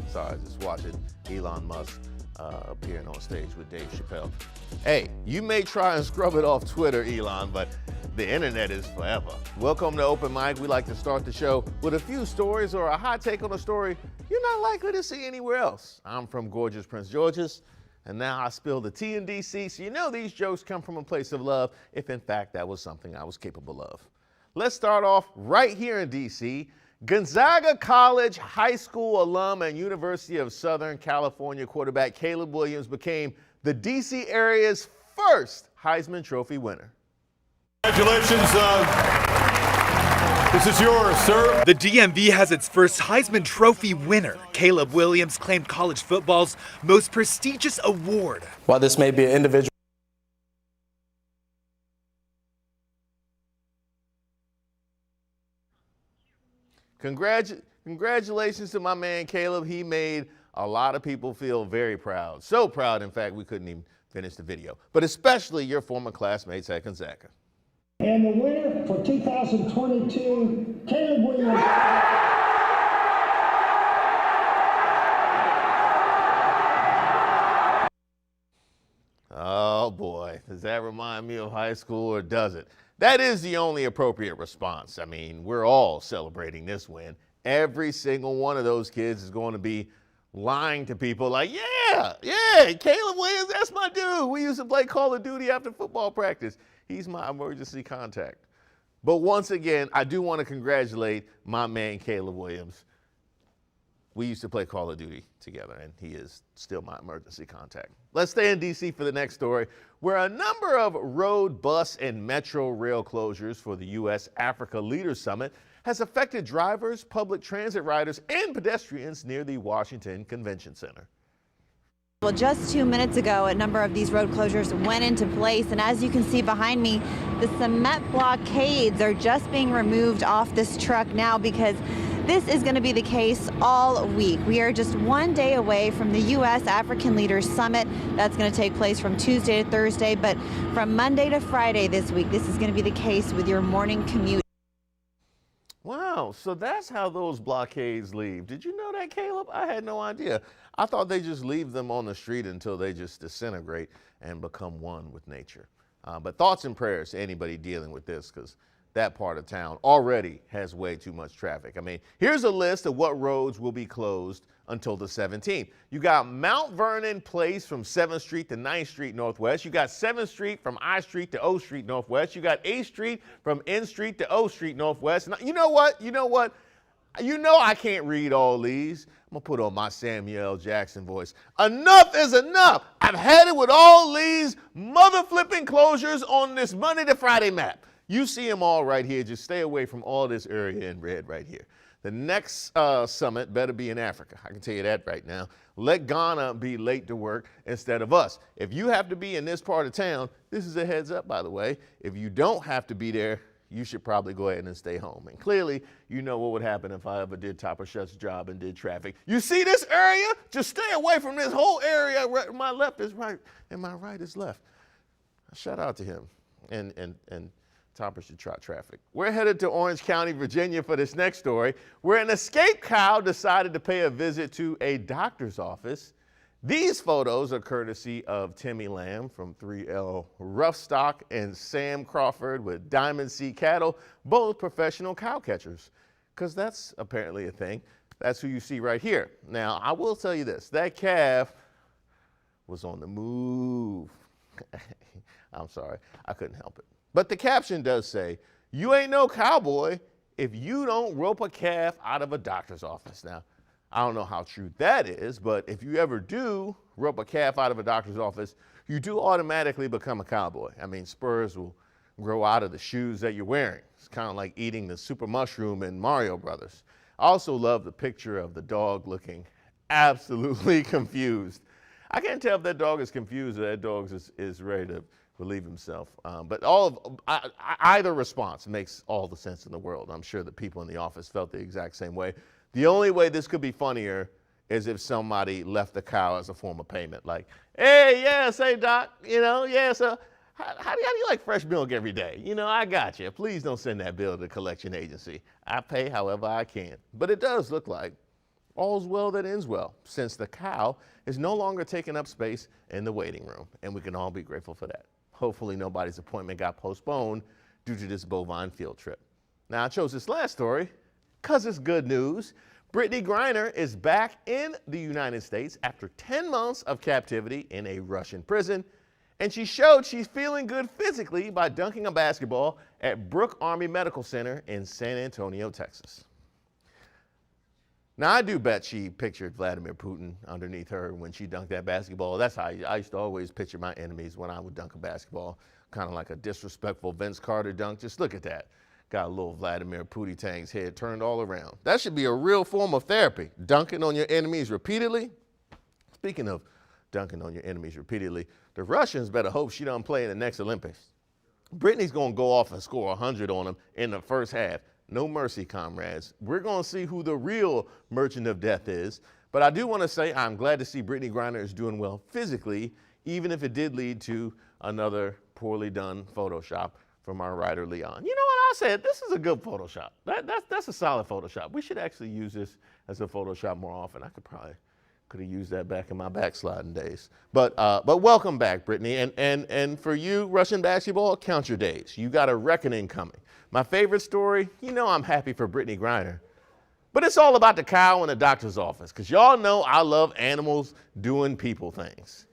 Sorry, just watching Elon Musk appearing on stage with Dave Chappelle. Hey, you may try and scrub it off Twitter, Elon, but the internet is forever. Welcome to Open Mic. We like to start the show with a few stories or a hot take on a story you're not likely to see anywhere else. I'm from gorgeous Prince George's, and now I spill the tea in DC, so you know these jokes come from a place of love, if in fact that was something I was capable of. Let's start off right here in DC. Gonzaga College high school alum and University of Southern California quarterback Caleb Williams became the DC area's first Heisman Trophy winner. Congratulations, this is yours, sir. The DMV has its first Heisman Trophy winner. Caleb Williams claimed college football's most prestigious award. While this may be an individual Congratulations to my man Caleb. He made a lot of people feel very proud. So proud, in fact, we couldn't even finish the video. But especially your former classmates at Gonzaga. And the winner for 2022, Caleb Williams. Oh boy, does that remind me of high school or does it? That is the only appropriate response. I mean, we're all celebrating this win. Every single one of those kids is going to be lying to people like, yeah, Caleb Williams, that's my dude. We used to play Call of Duty after football practice. He's my emergency contact. But once again, I do want to congratulate my man Caleb Williams. We used to play Call of Duty together, and he is still my emergency contact. Let's stay in D.C. for the next story, where a number of road, bus, and metro rail closures for the U.S. Africa Leaders Summit has affected drivers, public transit riders, and pedestrians near the Washington Convention Center. Well, just 2 minutes ago, a number of these road closures went into place, and as you can see behind me, the cement blockades are just being removed off this truck now because this is going to be the case all week. We are just one day away from the U.S. African Leaders Summit. That's going to take place from Tuesday to Thursday, but from Monday to Friday this week, this is going to be the case with your morning commute. Wow, so that's how those blockades leave. Did you know that, Caleb? I had no idea. I thought they just leave them on the street until they just disintegrate and become one with nature. But thoughts and prayers to anybody dealing with this, because that part of town already has way too much traffic. I mean, here's a list of what roads will be closed until the 17th. You got Mount Vernon Place from 7th Street to 9th Street Northwest. You got 7th Street from I Street to O Street Northwest. You got 8th Street from N Street to O Street Northwest. Now, you know what? You know I can't read all these. I'm gonna put on my Samuel L. Jackson voice. Enough is enough. I've had it with all these mother flipping closures on this Monday to Friday map. You see them all right here. Just stay away from all this area in red right here. The next summit better be in Africa. I can tell you that right now. Let Ghana be late to work instead of us. If you have to be in this part of town, this is a heads up, by the way. If you don't have to be there, you should probably go ahead and stay home. And clearly, you know what would happen if I ever did Topper Shutt's job and did traffic. You see this area? Just stay away from this whole area. My left is right and my right is left. Shout out to him and Topper should trot traffic. We're headed to Orange County, Virginia for this next story, where an escaped cow decided to pay a visit to a doctor's office. These photos are courtesy of Timmy Lamb from 3L Roughstock and Sam Crawford with Diamond C Cattle, both professional cow catchers, because that's apparently a thing. That's who you see right here. Now, I will tell you this, that calf was on the move. I'm sorry, I couldn't help it. But the caption does say, "You ain't no cowboy if you don't rope a calf out of a doctor's office." Now, I don't know how true that is, but if you ever do rope a calf out of a doctor's office, you do automatically become a cowboy. I mean, spurs will grow out of the shoes that you're wearing. It's kind of like eating the super mushroom in Mario Brothers. I also love the picture of the dog looking absolutely confused. I can't tell if that dog is confused or that dog is ready to relieve himself. But either response makes all the sense in the world. I'm sure the people in the office felt the exact same way. The only way this could be funnier is if somebody left the cow as a form of payment. Like, hey, yes, hey, doc, so how do you like fresh milk every day? I got you. Please don't send that bill to the collection agency. I pay however I can. But it does look like all's well that ends well, since the cow is no longer taking up space in the waiting room, and we can all be grateful for that. Hopefully nobody's appointment got postponed due to this bovine field trip. Now, I chose this last story because it's good news. Brittney Griner is back in the United States after 10 months of captivity in a Russian prison, and she showed she's feeling good physically by dunking a basketball at Brooke Army Medical Center in San Antonio, Texas. Now, I do bet she pictured Vladimir Putin underneath her when she dunked that basketball. That's how I used to always picture my enemies when I would dunk a basketball, kind of like a disrespectful Vince Carter dunk. Just look at that. Got a little Vladimir Putin-Tang's head turned all around. That should be a real form of therapy, dunking on your enemies repeatedly. Speaking of dunking on your enemies repeatedly, the Russians better hope she doesn't play in the next Olympics. Brittney's going to go off and score 100 on them in the first half. No mercy, comrades. We're going to see who the real merchant of death is. But I do want to say I'm glad to see Brittney Griner is doing well physically, even if it did lead to another poorly done Photoshop from our writer, Leon. You know what I said? This is a good Photoshop. That's a solid Photoshop. We should actually use this as a Photoshop more often. I could have used that back in my backsliding days. But welcome back, Brittney. And for you, Russian basketball, count your days. You got a reckoning coming. My favorite story, you know I'm happy for Brittney Griner. But it's all about the cow in the doctor's office, because y'all know I love animals doing people things.